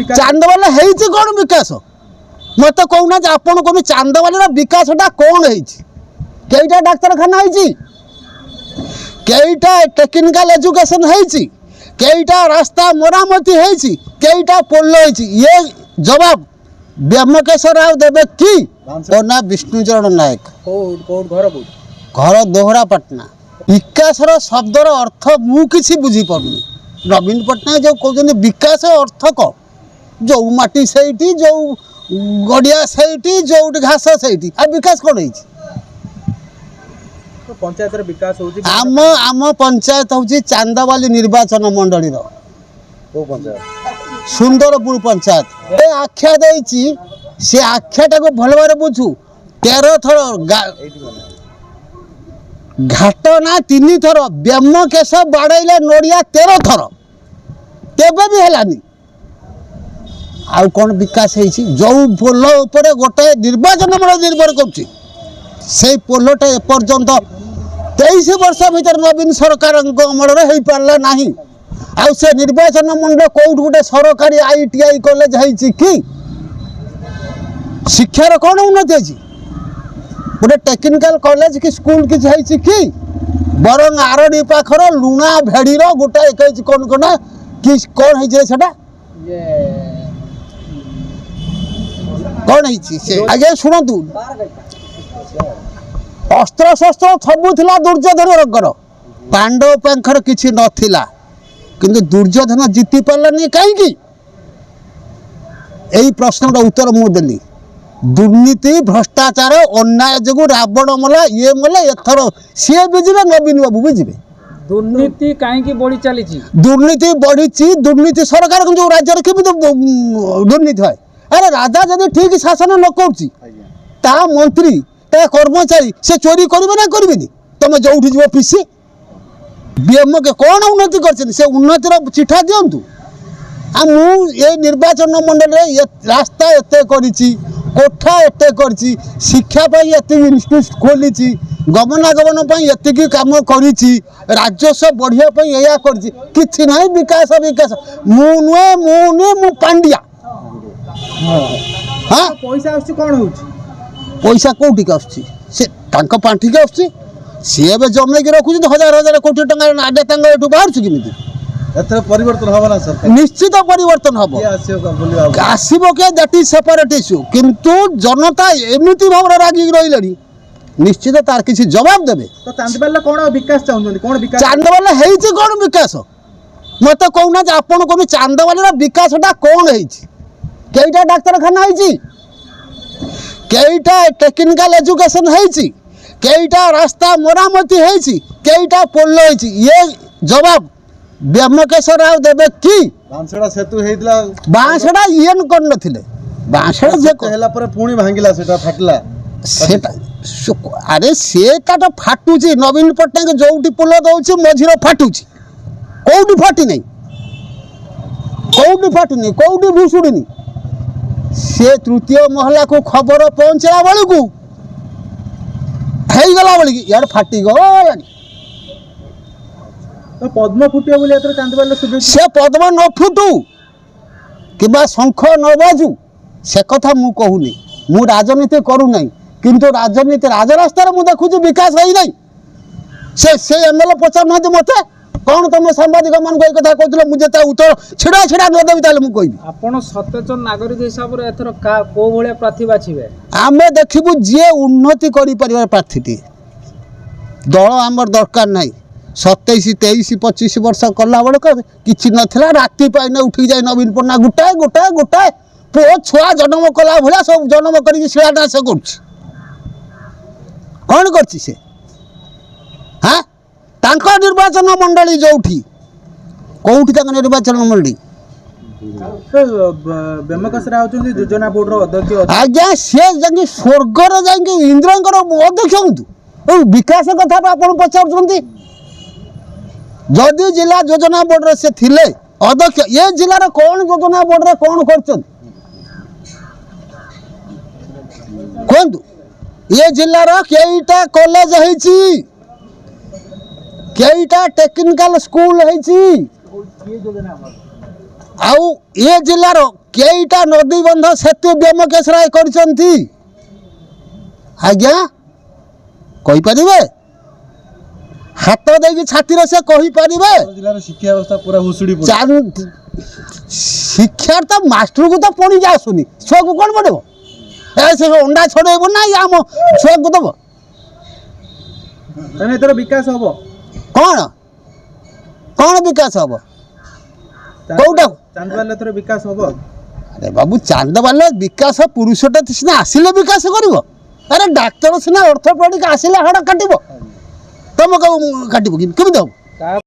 चांदवाली है कौन विकास मत कहूना आपन को चांदवाली विकासटा कौन है कईटा डाक्तरखाना है कईटा टेक्निकल एजुकेशन है कईटा रास्ता मरामती है कईटा पोल है ये जवाब ब्रह्मकेश्वर राव देवे कि ना विष्णुचरण नायक घर दोहरापाटना विकासर शब्दर अर्थ मु किसी बुझी पार्नी नवीन पट्टनायक जो कहते विकास अर्थ कौन जो माटी से जो गड़िया से जो घास से विकास कौन है पंचायत विकास आम आम पंचायत हूँ चांदावाली निर्वाचन मंडली सुंदरपुर पंचायत ए आख्या देछि से आख्याटा को भल भाव बुझु 13 थर घाटना 3 थर ब्रह्मकेश बाड़े नड़िया 13 थर केबे भी हेलानी आउ कौन विकास है जो पोल उपर गोटे निर्वाचन मंडल निर्भर कर पोलटा एपर्यंत 23 वर्ष भीतर नवीन सरकार अमल हो पारा ना आउ से निर्वाचन मंडल कौट गोटे सरकारी ITI कॉलेज है कि शिक्षार कौन उन्नति है गोटे टेक्निकल कॉलेज कि स्कूल किसी है कि बरंग आरडी पाखर लुणा भेड़ीर गोटे कौन कौन कि कौन है कौन है आज्ञा शुणु अस्त्र शस्त्र सबू दुर्योधन रंगर पांडव पाखर किसी नथिला किंतु दुर्योधन जीति पारानी कहीं यही प्रश्न उत्तर मुझे दुर्नीति भ्रष्टाचार अन्याय जो रावण मला ये मला एथर सी भी जी नवीन बाबू भी जी दुर्नीति कहीं बढ़ी चली दुर्नीति बढ़ी दुर्नीति सरकार जो राज्य के दुर्नीति है अरे राजा जब ठीक शासन न कर मंत्री कर्मचारी से चोरी करेंगे ना करेंगे तुम जो जीव पीसी बीएम के कौन उन्नति कर उन्नतिर चिठा दिंतु ये निर्वाचन मंडल रास्ता एत कोठा एत कर शिक्षापी इन्स्टिट्यूट खोली गमनागमन एति कम कर राजस्व बढ़िया या कि ना विकास विकास मु नुहे पांड्या हाँ पैसा कौन हो पैसा कौटिक आसुँच आसुँच सी जमेक रखुद हजार हजार कोटी टाँग बाहर कि परिवर्तन हम ना सर निश्चित परिवर्तन हम आसो क्या दैट इज सेपरेट इश्यू किंतु जनता एमती भाव रागिक रही निश्चित तार किसी जवाब देवे तो चांदवाली कौन विकास चाहते कौन विकास चांदवाली है कौन विकास मत कहूना आपन को चांदवाली विकासटा कौन है कईटा डाक्तरखाना है कईटा टेक्निकल एजुकेशन है कईटा रास्ता मरामती है कईटा पोल है ये जवाब ब्रह्मकेश्वर राव देवे कि बांसड़ा सेतु हेइतला बांसड़ा येन कर नथिले बांसड़ा जे कहला पर पुणी भांगिला सेटा फाटला सेटा अरे सेटा तो फाटुची नवीन पट्टनायक जोटी पोल दउची मझिरो फाटुची कोउटी फाटी नहीं कोउटी फाटुनी कोउटी भुसुडीनी से तृतीय महला को खबर पहुंचला बेलू को गला बेली यार फाटी गलानी तो पद्म फुटे बोले चांदवाली से पद्म न फुटू कि शंख न बाजू से कथा मु कहूनी मु राजनीति करूना किंतु राजनीति राजरास्तार मु देखुची विकास है नहीं से एमएलए पचार ना मत कौन तुम सांबादिक मान कथा कहते मुझे उत्तर छिड़ा छिड़ा नदेवी ताले मु कहबी आपण सचेतन नागरिक हिसाब रे एथर को भले प्रार्थी बाछिबे आमे देखिबु जे उन्नति करि परिवार प्रार्थीटी दल आमर दरकार नहीं 27 23 25 वर्ष कला बेलक कि नाला राति पाइने उठी जाए नवीन पट्टना गोटाए गोटाए गोटाए पुओ छुआ जन्म कला भाया सब जन्म कर शिलान्यास कौन कर हाँ निर्वाचन मंडली जो कौटी निर्वाचन मंडली योजना बोर्ड अध्यक्ष आज्ञा सी जा स्वर्गर जा इंद्र अध्यक्ष हूँ विकास कथा आप पचार जदि जिला योजना बोर्ड से थिले अध्यक्ष ये जिलार कौन योजना बोर्ड कौन कर कहतु ये जिलार कईटा कॉलेज है कईटा टेक्निकल स्कूल है ଆଉ ଏ ଜିଲ୍ଲାର କେଇଟା ନଦୀବନ୍ଧ ସେତୁ ବ୍ୟୋମକେଶ ରାୟ କରିଛନ୍ତି ଆଜ୍ଞା କହିପାରିବେ? ହାତ ଦେଇକି ଛାତିରେ ସେ କହିପାରିବେ? ଜିଲ୍ଲାର ଶିକ୍ଷା ବ୍ୟବସ୍ଥା ପୁରା ହୁସୁଡ଼ି ଶିକ୍ଷାର ତ ମାଷ୍ଟରକୁ ତ ପଣିକି ଆସୁନି, ଛୁଆକୁ କ'ଣ ପଢ଼ିବ? ସେ ଅଣ୍ଡା ଛଡ଼େଇବ ନା ଆମ ଛୁଆକୁ ଦେବ? ତାହେଲେ ଏଥର ବିକାଶ ହବ? କ'ଣ କ'ଣ ବିକାଶ ହବ? କୋଉଟା? ଚାନ୍ଦବାଲିରେ ଏଥର ବିକାଶ ହବ? ଆରେ ବାବୁ ଚାନ୍ଦବାଲିର ବିକାଶ ପୁରୁଷଟା ସିନା ଆସିଲେ ବିକାଶ କରିବ। ଆରେ ଡାକ୍ତର ସିନା ଅର୍ଥୋପେଡ଼ିକ ଆସିଲେ ହାଡ଼ କାଟିବ, ତମେ କାଟିବ କେମିତି ହବ?